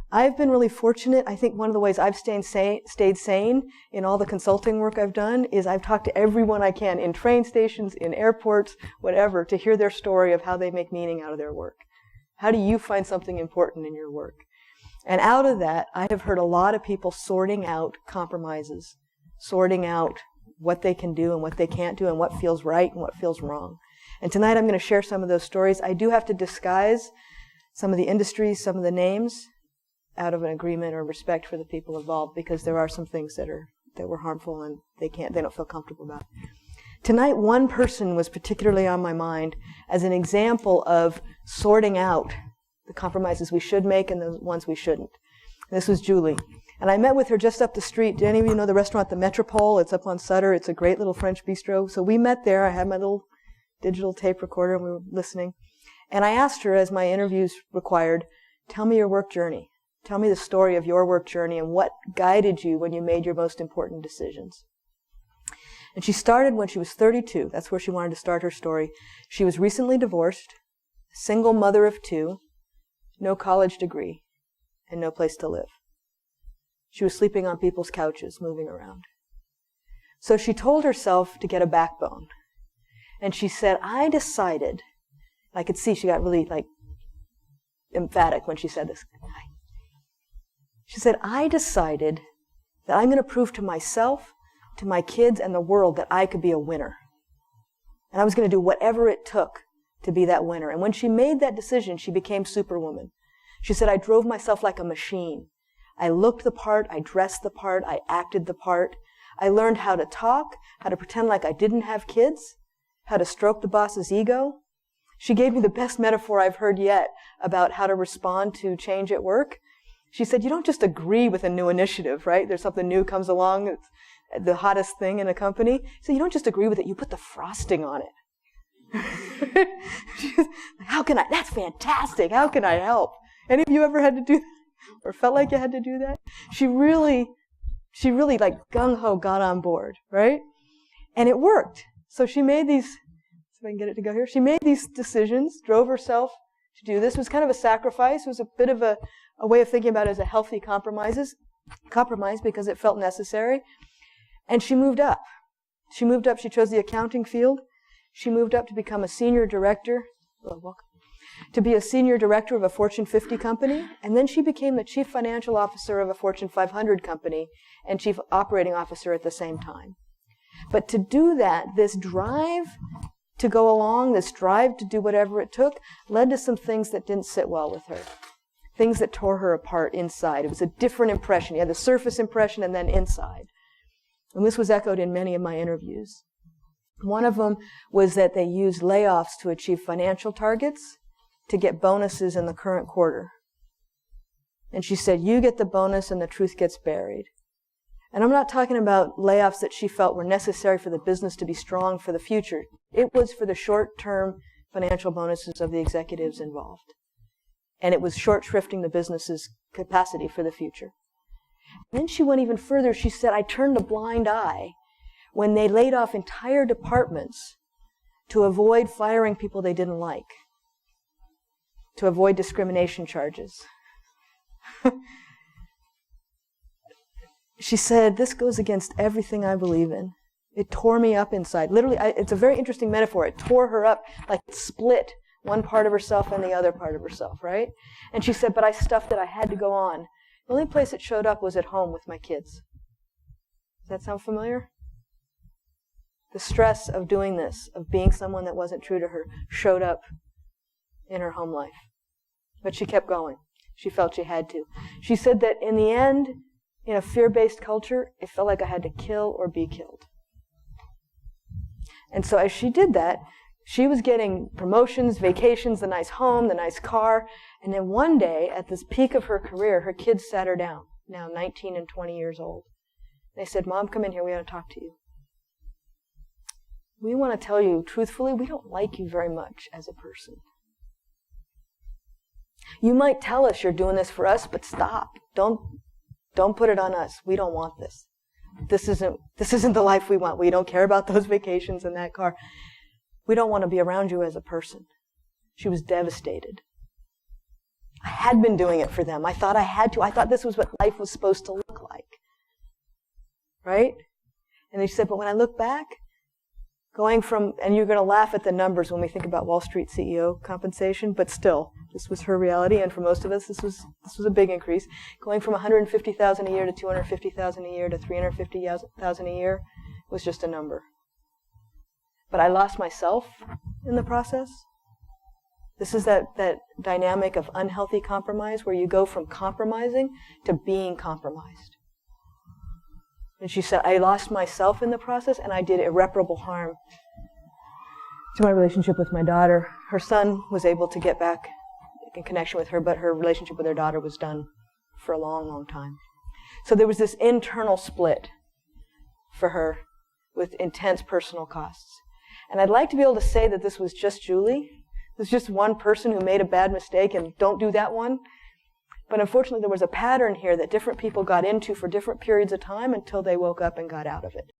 I've been really fortunate. I think one of the ways I've stayed sane in all the consulting work I've done is I've talked to everyone I can in train stations, in airports, whatever, to hear their story of how they make meaning out of their work. How do you find something important in your work? And out of that, I have heard a lot of people sorting out compromises, sorting out what they can do and what they can't do and what feels right and what feels wrong. And tonight I'm going to share some of those stories. I do have to disguise some of the industries, some of the names, out of an agreement or respect for the people involved, because there are some things that were harmful and they don't feel comfortable about. Tonight, one person was particularly on my mind as an example of sorting out the compromises we should make and the ones we shouldn't. This was Julie. And I met with her just up the street. Do any of you know the restaurant, the Metropole? It's up on Sutter. It's a great little French bistro. So we met there. I had my little digital tape recorder and we were listening. And I asked her, as my interviews required, tell me your work journey. Tell me the story of your work journey and what guided you when you made your most important decisions. And she started when she was 32. That's where she wanted to start her story. She was recently divorced, single mother of 2, no college degree, and no place to live. She was sleeping on people's couches, moving around. So she told herself to get a backbone. And she said, I decided, I could see she got really emphatic when she said this. She said, I decided that I'm going to prove to myself, to my kids, and the world that I could be a winner. And I was going to do whatever it took to be that winner. And when she made that decision, she became Superwoman. She said, I drove myself like a machine. I looked the part, I dressed the part, I acted the part. I learned how to talk, how to pretend like I didn't have kids, how to stroke the boss's ego. She gave me the best metaphor I've heard yet about how to respond to change at work. She said, you don't just agree with a new initiative, right? There's something new comes along, it's the hottest thing in a company. So you don't just agree with it, you put the frosting on it. How can I? That's fantastic. How can I help? Any of you ever had to do that? Or felt like you had to do that? She really like gung-ho got on board, right? And it worked. So she made these, so I can get it to go here. She made these decisions, drove herself to do this. It was kind of a sacrifice. It was a bit of a way of thinking about it as a healthy compromise because it felt necessary. And she moved up. She moved up. She chose the accounting field. She moved up to become a senior director. To be a senior director of a Fortune 50 company. And then she became the chief financial officer of a Fortune 500 company and chief operating officer at the same time. But to do that, this drive to go along, this drive to do whatever it took, led to some things that didn't sit well with her. Things that tore her apart inside. It was a different impression. You had the surface impression and then inside. And this was echoed in many of my interviews. One of them was that they used layoffs to achieve financial targets to get bonuses in the current quarter. And she said, you get the bonus and the truth gets buried. And I'm not talking about layoffs that she felt were necessary for the business to be strong for the future. It was for the short-term financial bonuses of the executives involved. And it was short-shrifting the business's capacity for the future. Then she went even further. She said, I turned a blind eye when they laid off entire departments to avoid firing people they didn't like, to avoid discrimination charges. She said, this goes against everything I believe in. It tore me up inside. Literally, it's a very interesting metaphor. It tore her up, like it split one part of herself and the other part of herself, right? And she said, but I stuffed it. I had to go on. The only place it showed up was at home with my kids. Does that sound familiar? The stress of doing this, of being someone that wasn't true to her, showed up in her home life. But she kept going. She felt she had to. She said that in the end, in a fear-based culture, it felt like I had to kill or be killed. And so as she did that, she was getting promotions, vacations, the nice home, the nice car. And then one day, at this peak of her career, her kids sat her down, now 19 and 20 years old. They said, Mom, come in here. We want to talk to you. We want to tell you, truthfully, we don't like you very much as a person. You might tell us you're doing this for us, but stop. Don't put it on us. We don't want this. This isn't the life we want. We don't care about those vacations and that car. We don't want to be around you as a person. She was devastated. I had been doing it for them. I thought I had to. I thought this was what life was supposed to look like. Right? And they said, but when I look back, going from, and you're going to laugh at the numbers when we think about Wall Street CEO compensation, but still, this was her reality, and for most of us, this was a big increase. Going from $150,000 a year to $250,000 a year to $350,000 a year was just a number. But I lost myself in the process. This is that dynamic of unhealthy compromise where you go from compromising to being compromised. And she said, I lost myself in the process and I did irreparable harm to my relationship with my daughter. Her son was able to get back in connection with her, but her relationship with her daughter was done for a long, long time. So there was this internal split for her with intense personal costs. And I'd like to be able to say that this was just Julie. There's just one person who made a bad mistake and don't do that one. But unfortunately, there was a pattern here that different people got into for different periods of time until they woke up and got out of it.